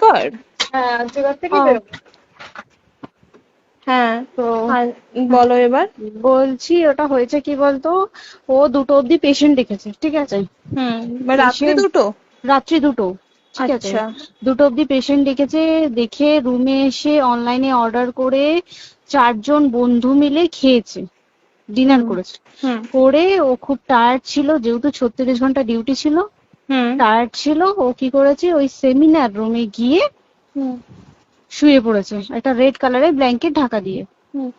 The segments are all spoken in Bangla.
আরজিকর? হ্যাঁ, আর্যগর থেকে বেরোবো। হ্যাঁ, তো বলো এবার। বলছি ওটা হয়েছে কি বলতো, ও 2টো অব্দি পেশেন্ট দেখেছে, ঠিক আছে। রাত্রি পেশেন্ট 2টো? রাত্রি 2টো, ঠিক আছে। আচ্ছা। 2টো অব্দি পেশেন্ট ডেকেছে, দেখে রুমে এসে অনলাইনে অর্ডার করে 4জন বন্ধু মিলে খেয়েছে, ডিনার করেছে। হুম করে ও খুব টায়ার্ড ছিল, যেহেতু 36 ঘন্টা ডিউটি ছিল, হুম টায়ার্ড ছিল। ও কি করেছে, ওই সেমিনার রুমে গিয়ে হুম শুয়ে পড়েছে একটা রেড কালারের ব্ল্যাঙ্কেট ঢাকা দিয়ে। হুম।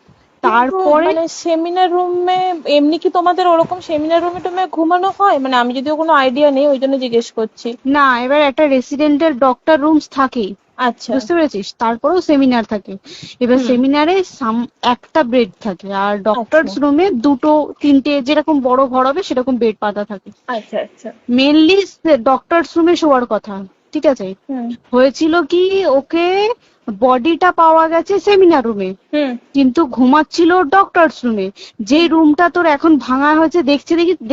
কিন্তু তারপরে মানে সেমিনার রুমে এমনি কি তোমাদের ওরকম সেমিনার রুমে টুমে ঘুমানো হয়? মানে আমি যদিও কোনো আইডিয়া নেই, ওই জন্য জিজ্ঞেস করছি। না, এবার একটা রেসিডেন্টের ডক্টর রুমস থাকেই, আচ্ছা। বুঝতে পেরেছিস, তারপরেও সেমিনার থাকে। এবার হুম। সেমিনারে একটা বেড থাকে, আর আচ্ছা ডক্টরস রুমে 2টো 3টে যেরকম বড় ঘর হবে সেরকম বেড পাতা থাকে। আচ্ছা আচ্ছা। মেনলি ডক্টরস রুমে শোয়ার কথা, ঠিক আছে। হুম হয়েছিল কি, ওকে বডিটা পাওয়া গেছে সেমিনার রুমে, হুম কিন্তু ঘুমাচ্ছিল ডক্টরস রুমে। যে রুমটা তোর এখন ভাঙা হয়েছে,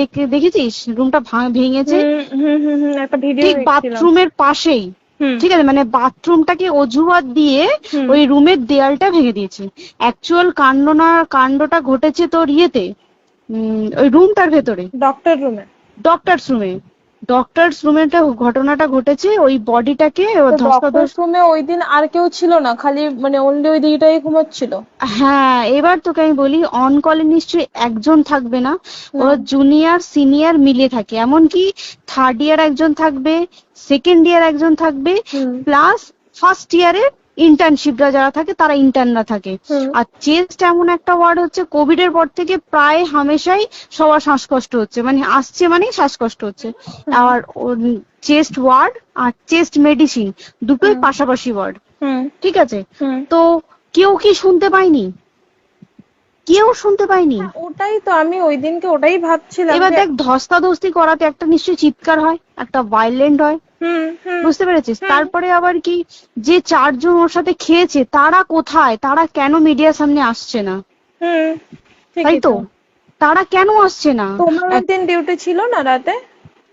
দেখেছিস রুমটা ভেঙেছে, হুম হুম হুম হুম, একটা ভিডিও ঠিক দেখছিলাম। বাথরুমের পাশেই, হুম ঠিক আছে। মানে বাথরুমটাকে অজুহাত দিয়ে হুম ওই রুমের দেয়ালটা ভেঙে দিয়েছে। অ্যাকচুয়াল কাণ্ডটা ঘটেছে তোর ইয়েতে, ওই রুমটার ভেতরে, ডক্টর রুমে? ডক্টরস রুমে। ডক্টরস রুমে ঘটনাটা ঘটেছে, ওই বডিটাকে তো ডক্টর ধস্তাধস্তি। রুমে ওই দিন আর কেউ ছিল না, খালি মানে অনলি ওই দিকটাই ঘুমাচ্ছিল? হ্যাঁ, এবার তোকে আমি বলি, অন কলে নিশ্চয়ই একজন থাকবে না, না। ওরা জুনিয়র সিনিয়র মিলে থাকে। এমনকি থার্ড ইয়ার একজন থাকবে, সেকেন্ড ইয়ার একজন থাকবে, হুম প্লাস ফার্স্ট ইয়ারের ইন্টার্নশিপরা যারা থাকে তারা ইন্টার্নরা থাকে। হুম আর চেস্ট এমন একটা ওয়ার্ড হচ্ছে, কোভিড এর পর থেকে প্রায় হামেশাই সবার শ্বাসকষ্ট হচ্ছে, মানে আসছে মানে শ্বাসকষ্ট হচ্ছে। হুম আর চেস্ট ওয়ার্ড আর চেস্ট মেডিসিন দুটোই হুম পাশাপাশি ওয়ার্ড, হুম ঠিক আছে। হুম। তো কেউ কি শুনতে পায়নি? কেউ শুনতে পায়নি। ওটাই তো আমি ওই দিনকে ওটাই ভাবছিলাম এবার যে। দেখ, ধস্তাধস্তি করাতে একটা নিশ্চয়ই চিৎকার হয়, একটা ভাইলেন্ট হয়, হুম হুম বুঝতে পেরেছিস। হুম তারপরে আবার কি, যে 4জন ওর সাথে খেয়েছে তারা কোথায়, তারা কেন মিডিয়ার সামনে আসছে না? হুম। তাই ঠিকই তো, তো। তারা কেন আসছে না? তোমার ওই দিন ডিউটি ছিল না রাতে?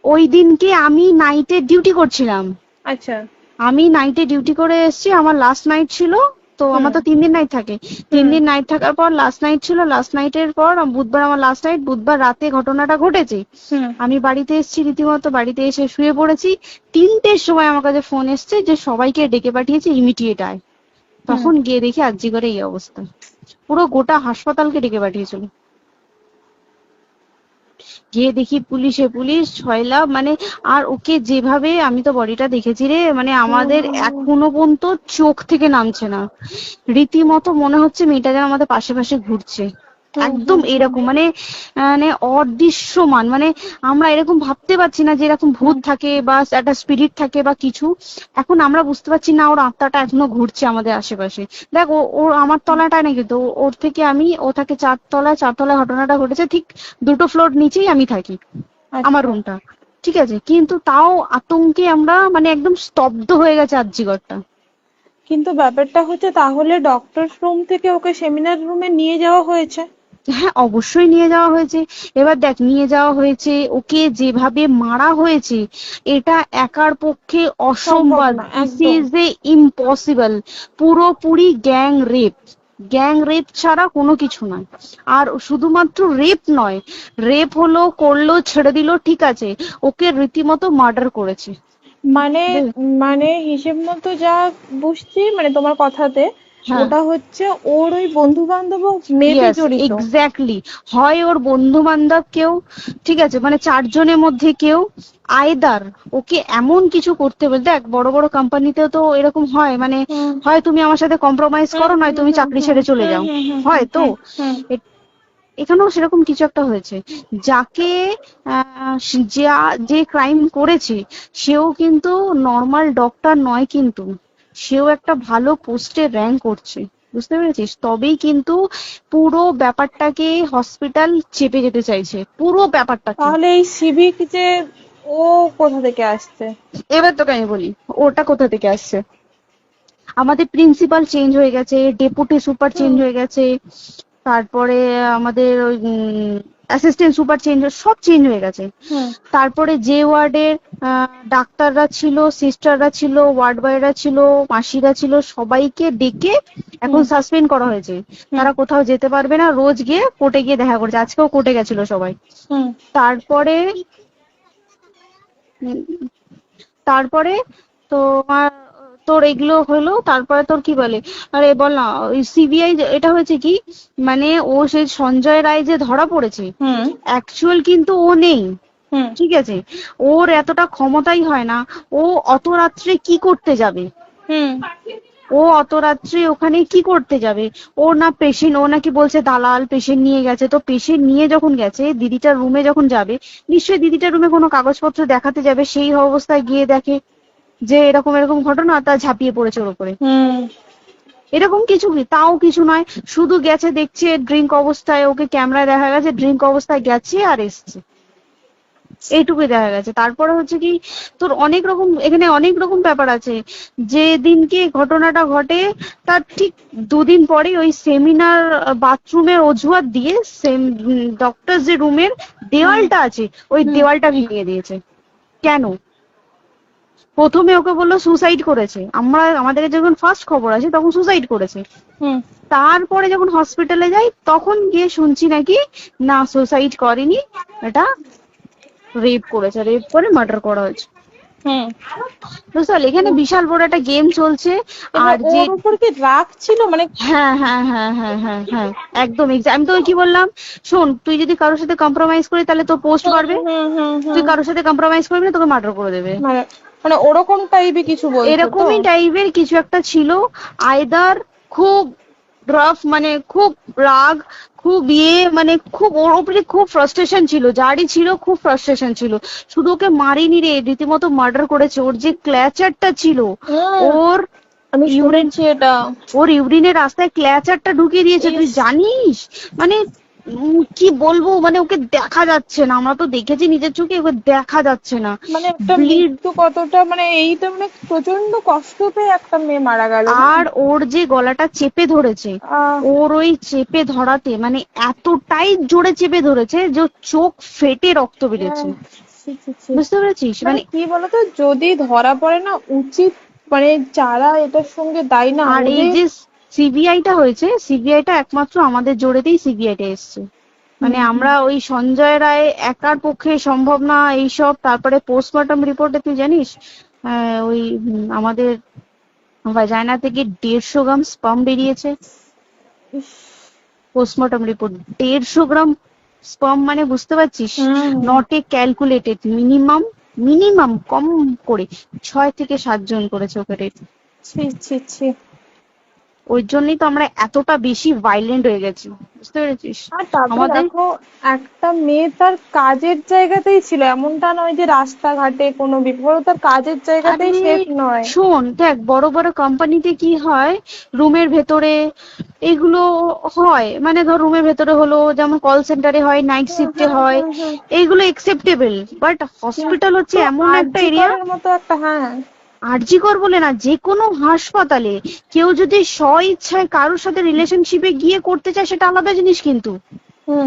ওই দিনকে আমি নাইটে ডিউটি করছিলাম, আচ্ছা। আমি নাইটে ডিউটি করে এসেছি, আমার লাস্ট নাইট ছিল। তো হুম আমার তো 3 দিন নাইট থাকে, তিন হুম দিন নাইট থাকার পর লাস্ট নাইট ছিল, লাস্ট নাইটের পর বুধবার আমার লাস্ট নাইট, বুধবার রাতে ঘটনাটা ঘটেছে। হুম আমি বাড়িতে এসেছি, রীতিমতো বাড়িতে এসে শুয়ে পড়েছি। 3টের সময় আমার কাছে ফোন এসছে যে সবাইকে ডেকে পাঠিয়েছে, ইমিডিয়েট আয়। হুম। তখন গিয়ে দেখি আরজিকরে এই অবস্থা, পুরো গোটা হাসপাতালকে ডেকে পাঠিয়েছিল। গিয়ে দেখি পুলিশ ছয়লা, মানে। আর ওকে যেভাবে, আমি তো বডিটা দেখেছি রে, মানে আমাদের এখনো পর্যন্ত চোখ থেকে নামছে না। রীতিমতো মনে হচ্ছে মেয়েটা যেন আমাদের পাশে পাশে ঘুরছে, একদম এরকম, মানে মানে অদৃশ্যমান, মানে আমরা এরকম ভাবতে পারছি না যে এরকম ভূত থাকে বা একটা স্পিরিট থাকে বা কিছু। এখন আমরা বুঝতে পারছি না, ওর আত্মাটা এখনো ঘুরছে আমাদের আশেপাশে। দেখ, ও আমার তলাটায় না, কিন্তু ওর থেকে ও থাকে 4তলায়, 4তলায় ঘটনাটা ঘটেছে, ঠিক 2টো ফ্লোর নিচেই আমি থাকি, আমার আচ্ছা। রুমটা, ঠিক আছে। কিন্তু তাও আতঙ্কে আমরা মানে একদম স্তব্ধ হয়ে গেছে আরজিকরটা। কিন্তু ব্যাপারটা হচ্ছে, তাহলে ডক্টর রুম থেকে ওকে সেমিনার রুমে নিয়ে যাওয়া হয়েছে? হ্যাঁ, অবশ্যই নিয়ে যাওয়া হয়েছে। এবার দেখ, নিয়ে যাওয়া হয়েছে, ওকে যেভাবে মারা হয়েছে এটা একার পক্ষে সম্ভব অসম্ভব, না দিস একদম। Is a impossible. পুরোপুরি গ্যাং রেপ, গ্যাং রেপ ছাড়া কোনো কিছু নয়। আর শুধুমাত্র রেপ নয়, রেপ হলো, করলো, ছেড়ে দিল, ঠিক আছে, ওকে রীতিমতো মার্ডার করেছে। মানে মানে হিসেব মতো যা বুঝছি, মানে তোমার কথাতে, হ্যাঁ, ওটা হচ্ছে ওর ওই বন্ধু বান্ধব মেবি ইয়েস, জড়িত। এক্স্যাক্টলি। হয় ওর বন্ধু বান্ধব কেউ, ঠিক আছে, মানে 4জনের মধ্যে কেউ, আইদার ওকে এমন কিছু করতে বলে। দেখ, বড় বড় কোম্পানিতেও তো এরকম হয়, মানে হুম হয় তুমি আমার সাথে কম্প্রোমাইজ হুম করো, নয় হুম তুমি হুম চাকরি হুম ছেড়ে চলে হুম যাও, হুম হুম হয় তো। হুম হুম এখানেও সেরকম কিছু একটা হয়েছে। যাকে যে ক্রাইম করেছে সেও কিন্তু নর্মাল ডক্টর নয়, কিন্তু সেও একটা ভালো পোস্টে র্যাঙ্ক করছে, বুঝতে পেরেছিস। তবেই কিন্তু পুরো ব্যাপারটাকে হসপিটাল চেপে যেতে চাইছে, পুরো ব্যাপারটাকে। তাহলে এই সিভিক যে, ও কোথা থেকে আসছে? এবার তোকে আমি বলি ওটা কোথা থেকে আসছে। আমাদের প্রিন্সিপাল চেঞ্জ হয়ে গেছে, ডেপুটি সুপার চেঞ্জ হুম হয়ে গেছে, তারপরে আমাদের ওই অ্যাসিস্ট্যান্ট সুপার চেঞ্জ, সব চেঞ্জ হয়ে গেছে। হুম তারপরে যে ওয়ার্ডের ডাক্তাররা ছিল, সিস্টাররা ছিল, ওয়ার্ড বয়রা ছিল, মাসিরা ছিল, সবাইকে ডেকে এখন সাসপেন্ড করা হয়েছে। তারা কোথাও যেতে পারবে না, রোজ গিয়ে কোর্টে গিয়ে দেখা করছে। আজকেও কোর্টে গেছিল সবাই। হুম তারপরে তারপরে তোমার তোর এগুলো হলো, তারপরে তোর কি বলে, আরে বল না, ওই সিবিআই এটা হয়েছে কি, মানে ও সেই সঞ্জয় রায় যে ধরা পড়েছে, হুম অ্যাকচুয়াল কিন্তু ও নেই, হুম ঠিক আছে? ওর এতটা ক্ষমতাই হয় না। ও অত রাত্রে কি করতে যাবে? হুম ও অত রাত্রে ওখানে কি করতে যাবে? ও না পেশেন্ট, ও নাকি বলছে দালাল পেশেন্ট নিয়ে গেছে। তো পেশেন্ট নিয়ে যখন গেছে, দিদিটার রুমে যখন যাবে, নিশ্চয়ই দিদিটার রুমে কোনো কাগজপত্র দেখাতে যাবে। সেই অবস্থায় গিয়ে দেখে যে এরকম এরকম ঘটনা, তা ঝাঁপিয়ে পড়েছে ওর উপরে। হুম এরকম কিছু কি, তাও কিছু নয়, শুধু গেছে, দেখছে ড্রিঙ্ক অবস্থায়, ওকে ক্যামেরায় দেখা গেছে ড্রিঙ্ক অবস্থায় গেছে আর এসছে, এইটুকুই দেখা গেছে। তারপরে হচ্ছে কি, তোর অনেক রকম, এখানে অনেক রকম ব্যাপার আছে। যে দিনকে ঘটনাটা ঘটে তার ঠিক দুদিন পরে ওই সেমিনার বাথরুমের অজুহাত দিয়ে ডক্টর যে রুমের দেওয়ালটা আছে, ওই দেওয়ালটা ভেঙে দিয়েছে। কেন? প্রথমে ওকে বললো সুসাইড করেছে, আমাদের যখন ফার্স্ট খবর আছে তখন সুসাইড করেছে। হুম তারপরে যখন হসপিটালে যাই তখন গিয়ে শুনছি নাকি না, সুসাইড করেনি, এটা রেপ করেছে, রেপ করে মার্ডার করা হয়েছে। হুম বুঝতে পারলি, এখানে বিশাল বড় একটা গেম চলছে। আর যে ওর উপর কি রাগ ছিল মানে? হ্যাঁ হ্যাঁ হ্যাঁ হ্যাঁ হ্যাঁ হ্যাঁ, একদম আমি তোকে কি বললাম, শোন, তুই যদি কারোর সাথে কম্প্রোমাইজ করি তাহলে তোর পোস্ট বাড়বে, হুম হুম তুই হুম কারোর সাথে কম্প্রোমাইজ করবি না, তোকে মার্ডার করে দেবে। মানে মানে ওরকম টাইপের কিছু বলছো তো? এরকমই টাইপের কিছু একটা ছিল। আইদার খুব রাফ, মানে খুব রাগ, খুব মানে খুব ওর উপরে খুব ফ্রাস্ট্রেশন ছিল, যারই ছিল খুব ফ্রাস্ট্রেশন ছিল। শুধু ওকে মারিনি রে, রীতিমতো মার্ডার করেছে। ওর যে ক্ল্যাচারটা ছিল, ওর আমি ইউরিন, শুনেছি এটা। ওর ইউরিনের রাস্তায় ক্ল্যাচারটা ঢুকিয়ে দিয়েছে, তুই জানিস? মানে কি বলবো, মানে ওকে দেখা যাচ্ছে না, আমরা তো দেখেছি নিজের চোখে, ওকে দেখা যাচ্ছে না। মানে একটা ব্লিড, মৃত্যু কতটা, মানে এই তো মানে প্রচন্ড কষ্ট পেয়ে একটা মেয়ে মারা গেল। আর ওর যে গলাটা চেপে ধরেছে, ওর ওই চেপে ধরাতে মানে এতটাই জোরে চেপে ধরেছে যে ওর চোখ ফেটে রক্ত বেরিয়েছে। বুঝতে পেরেছিস? মানে মানে কি বলতো, যদি ধরা পড়ে না, উচিত মানে যারা এটার সঙ্গে দায়ী না, আর এই যে সিবিআইটা হয়েছে, সিবিআইটা একমাত্র আমাদের জোরেতেই সিবিআইটা এসছে। মানে আমরা ওই সঞ্জয় রায় একার পক্ষে সম্ভব না এইসব। তারপরে পোস্টমর্টম রিপোর্টে তুই জানিস ওই আমাদের ভাজাইনা থেকে 150 গ্রাম স্পাম বেরিয়েছে। পোস্টমর্টম রিপোর্ট 150 গ্রাম স্পাম, মানে বুঝতে পারছিস? Not a calculated, minimum minimum কম করে 6 থেকে 7 জন করেছে ওকে রেপ। ছি ছি ছি। ওই জন্যই তো আমরা এতটা বেশি ভাইলেন্ট হয়ে গেছি, বুঝতে পেরেছিস? আর তারপরে আমাদের দেখো, একটা মেয়ে তার কাজের জায়গাতেই ছিল, এমনটা নয় যে রাস্তাঘাটে কোনো বিপদ, তার কাজের জায়গাতেই সেফ নয়। শোন, দেখ, বড় বড় কোম্পানিতে কি হয়, রুমের ভেতরে এগুলো হয়, মানে ধর রুমের ভেতরে হলো, যেমন কল সেন্টারে হয়, নাইট শিফটে হয়, এইগুলো একসেপ্টেবল। বাট হসপিটাল হচ্ছে এমন একটা এরিয়া, মতো একটা, হ্যাঁ, আরজিকর বলে না, যে কোনো হাসপাতালে কেউ যদি স্ব ইচ্ছায় কারোর সাথে রিলেশনশিপে গিয়ে করতে চায় সেটা আলাদা জিনিস, কিন্তু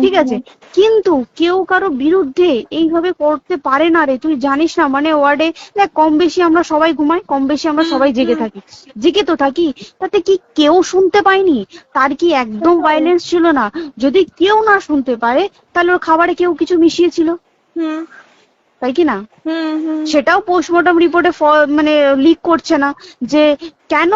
ঠিক আছে, কিন্তু কেউ কারো বিরুদ্ধে এইভাবে করতে পারে না রে। তুই জানিস না, মানে ওয়ার্ডে দেখ, কম বেশি আমরা সবাই ঘুমাই, কম বেশি আমরা সবাই জেগে থাকি, জেগে তো থাকি, তাতে কি কেউ শুনতে পায়নি? তার কি একদম ভায়োলেন্স ছিল না? যদি কেউ না শুনতে পারে তাহলে ওর খাবারে কেউ কিছু মিশিয়েছিল, তাই কি না? সেটাও পোস্টমর্টম রিপোর্টে মানে লিক করছে না যে কেন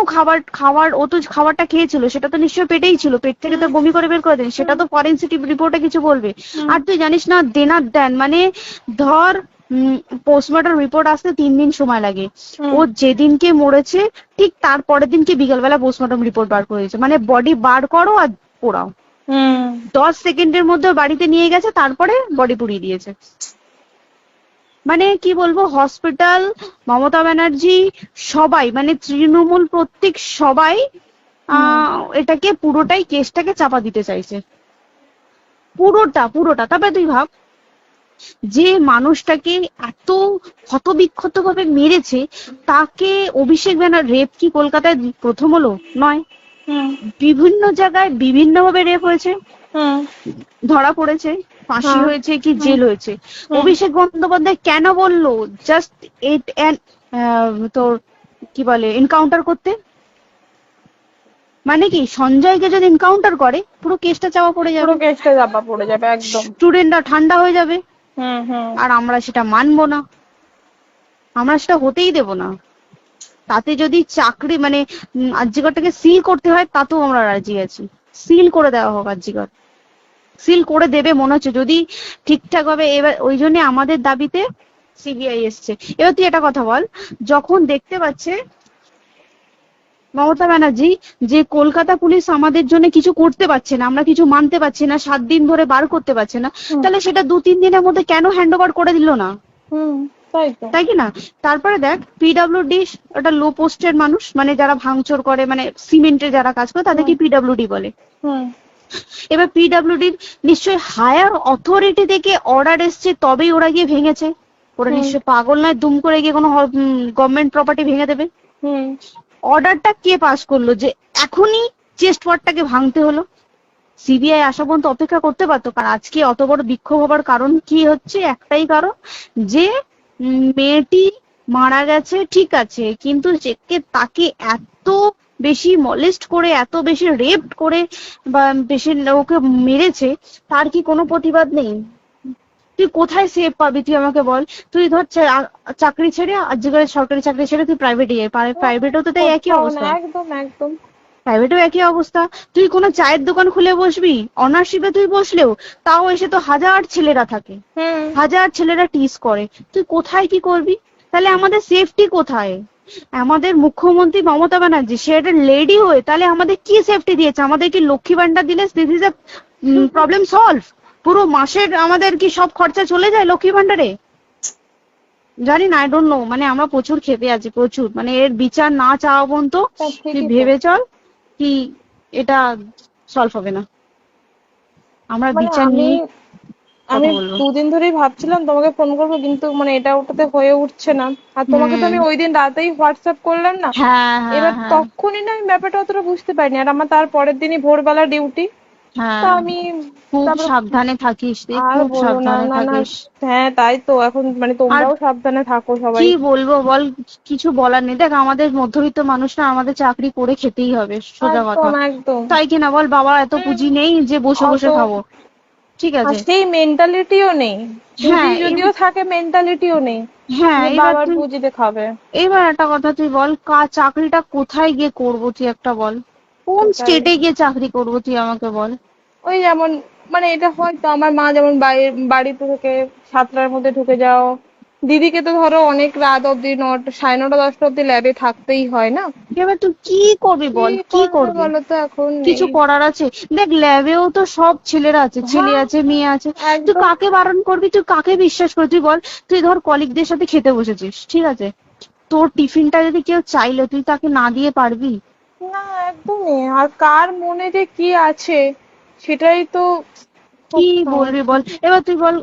খাবার ও তো খাবারটা খেয়েছিল, সেটা তো নিশ্চয়ই পেটেই ছিল, পেট থেকে তো বমি করে বের করে দেন, সেটা তো ফরেনসিক রিপোর্টে কিছু বলবে। আর তুই জানিস না, দেনার দেন, মানে ধর পোস্টমর্টম রিপোর্ট আসতে 3 দিন সময় লাগে। ও যেদিনকে মরেছে ঠিক তার পরের দিনকে বিকালবেলা পোস্টমর্টম রিপোর্ট বার করে দিয়েছে, মানে বডি বার করো আর পোড়াও। 10 সেকেন্ডের মধ্যে বাড়িতে নিয়ে গেছে, তারপরে বডি পুড়িয়ে দিয়েছে। মানে কি বলবো, হসপিটাল, মমতা ব্যানার্জি, সবাই, মানে তৃণমূল প্রত্যেক সবাই এটাকে পুরোটাই, কেসটাকে চাপা দিতে চাইছে, পুরোটা। তবে তুই ভাব, যে মানুষটাকে এত ক্ষতবিক্ষত ভাবে মেরেছে, তাকে অভিষেক ব্যানার রেপ কি কলকাতায় প্রথম হলো? নয়, বিভিন্ন জায়গায় বিভিন্ন ভাবে রেপ হয়েছে, ধরা পড়েছে। ফাঁসি হ্যাঁ। হয়েছে কি জেল হয়েছে। অভিষেক বন্দ্যোপাধ্যায় কেন বললো জাস্ট ইট তোর কি বলে এনকাউন্টার করতে? মানে কি সঞ্জয়কে যদি এনকাউন্টার করে পুরো কেসটা চাপা পড়ে পুরো যাবে, কেসটা চাপা পড়ে যাবে একদম। স্টুডেন্টরা ঠান্ডা হয়ে যাবে, হুম। আর আমরা সেটা মানবো না, আমরা সেটা হতেই দেব না। তাতে যদি চাকরি মানে আরজিকরটাকে সিল করতে হয় তাতেও আমরা রাজি আছি, সিল করে দেওয়া হোক আরজিকর, সিল করে দেবে মনে হচ্ছে যদি ঠিকঠাক ভাবে। এবার ওই জন্য আমাদের দাবিতে সিবিআই এসছে। এবার তুই একটা কথা বল, যখন দেখতে পাচ্ছে মমতা ব্যানার্জি যে কলকাতা পুলিশ আমাদের জন্য কিছু করতে পারছে না, আমরা কিছু মানতে পারছি না, 7 দিন ধরে বার করতে পারছে না, তাহলে সেটা 2-3 দিনের মধ্যে কেন হ্যান্ড ওভার করে দিল না? তাই তো। তাই কি না? তারপরে দেখ পিডব্লিউডি ওটা লো পোস্টের মানুষ, মানে যারা ভাঙচুর করে, মানে সিমেন্টের যারা কাজ করে তাদেরকে পিডব্লিউডি বলে। এবার পিডব্লিউডির নিশ্চয়ই হায়ার অথরিটি থেকে অর্ডার এসছে তবেই ওরা গিয়ে ভেঙেছে। ওরা নিশ্চয়ই পাগল নয় দুম করে গিয়ে কোনো গভর্নমেন্ট প্রপার্টি ভেঙে দেবে। অর্ডারটা কে পাস করলো যে এখনই চেস্ট ওয়ার্ডটাকে ভাঙতে হলো? সিবিআই আসা পর্যন্ত অপেক্ষা করতে পারতো। কারণ আজকে অত বড় বিক্ষোভ হবার কারণ কি হচ্ছে? একটাই কারণ, যে মেয়েটি মারা গেছে ঠিক আছে, কিন্তু তাকে এত বেশি মলেস্ট করে, এত বেশি রেপ করে বা বেশি ওকে মেরেছে, তার কি কোনো প্রতিবাদ নেই? তুই কোথায় সেফ পাবি তুই আমাকে বল? তুই ধর চাকরি ছেড়ে, আজকের সরকারি চাকরি ছেড়ে তুই প্রাইভেটে যাই, প্রাইভেটও তো তাই একই অবস্থা। একদম প্রাইভেটেও একই অবস্থা। তুই কোনো চায়ের দোকান খুলে বসবি, অনারশিপে তুই বসলেও তাও এসে তো হাজার ছেলেরা থাকে, হাজার ছেলেরা টিজ করে, তুই কোথায় কি করবি? তাহলে আমাদের সেফটি কোথায়? আমাদের মুখ্যমন্ত্রী মমতা ব্যানার্জি সে একটা লেডি হয়ে তাহলে আমাদের কি সেফটি দিয়েছে? আমাদের কি লক্ষ্মী ভান্ডার দিলে this is a problem solve? পুরো মাসের আমাদের কি সব খরচা চলে যায় লক্ষ্মী ভান্ডারে? জানি না, আই ডোন্ট নো। মানে আমরা প্রচুর ক্ষেপে আছি, প্রচুর। মানে এর বিচার না চাওয়া পর্যন্ত তুই ভেবে চল কি এটা সলভ হবে না। আমরা বিচার নিয়ে আমি 2 দিন ধরেই ভাবছিলাম তোমাকে ফোন করবো, কিন্তু মানে এটা ওটাতে হয়ে উঠছে না। আর তোমাকে তো আমি ওই দিন রাতেই হোয়াটসঅ্যাপ করলাম না, এবার তখনই না আমি ব্যাপারটা অতটা বুঝতে পারিনি। আর আমার তার পরের দিনই ভোরবেলা ডিউটি, তা আমি খুব সাবধানে থাকিস, খুব সাবধানে থাকিস। হ্যাঁ তাই তো, এখন মানে তোমরাও সাবধানে থাকো সবাই। কি বলবো বল, কিছু বলার নেই। দেখ আমাদের মধ্যবিত্ত মানুষরা আমাদের চাকরি করে খেতেই হবে, সোজা কথা, তাই কিনা বল? বাবা এত পুঁজি নেই যে বসে বসে খাবো, ঠিক আছে? সেই মেন্টালিটিও নেই, যদিও থাকে মেন্টালিটিও নেই। হ্যাঁ বাবার পুঁজিতে খাবে। এবার একটা কথা তুই বল, চাকরিটা কোথায় গিয়ে করবো তুই একটা বল? কোন স্টেটে গিয়ে চাকরি করবো তুই আমাকে বল? ওই যেমন মানে এটা হয়তো আমার মা যেমন বাড়ি থেকে 7টার মধ্যে ঢুকে যাও, দিদিকে তো ধরো অনেক রাত অব্দি 9:30 10টা অব্দি ল্যাবে থাকতেই হয় না। এবার তুই কি করবি বল, কি করবি বলো তো? এখন কিছু করার আছে? দেখ ল্যাবেও তো সব ছেলেরা আছে, ছেলে আছে মেয়ে আছে, তুই কাকে বারণ করবি? তুই কাকে বিশ্বাস করবি? তুই বল, তুই ধর কলিগদের সাথে খেতে বসেছিস, ঠিক আছে, তোর টিফিনটা যদি কেউ চাইলো তুই তাকে না দিয়ে পারবি? না একদমই। আর কার মনে যে কি আছে সেটাই তো কি বলবি বল? এবার তুই বল,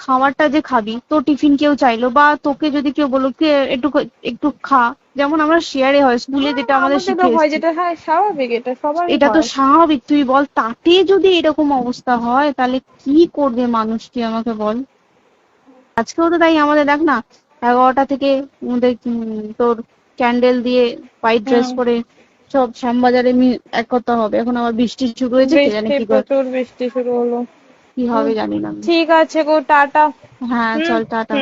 খাবারটা যে খাবি, তোর টিফিন কেউ চাইলো বা তোকে যদি কেউ বললো একটু একটু খা, যেমন আমরা শেয়ারে হয় স্কুলে যেটা আমাদের শিখে এসেছি, হ্যাঁ স্বাভাবিক, এটা সবার, এটা তো স্বাভাবিক। তুই বল, তাতে যদি এরকম অবস্থা হয় তাহলে কি করবে মানুষ, তুই আমাকে বল? আজকেও তো তাই আমাদের দেখ না, 11টা থেকে আমাদের তোর ক্যান্ডেল দিয়ে হোয়াইট ড্রেস পরে সব শ্যামবাজারে এক কথা হবে। এখন আবার বৃষ্টি শুরু হয়েছে, কে জানে কি প্রচুর বৃষ্টি শুরু হলো, কি হবে জানি না। ঠিক আছে গো, টাটা। হ্যাঁ চল টাটা।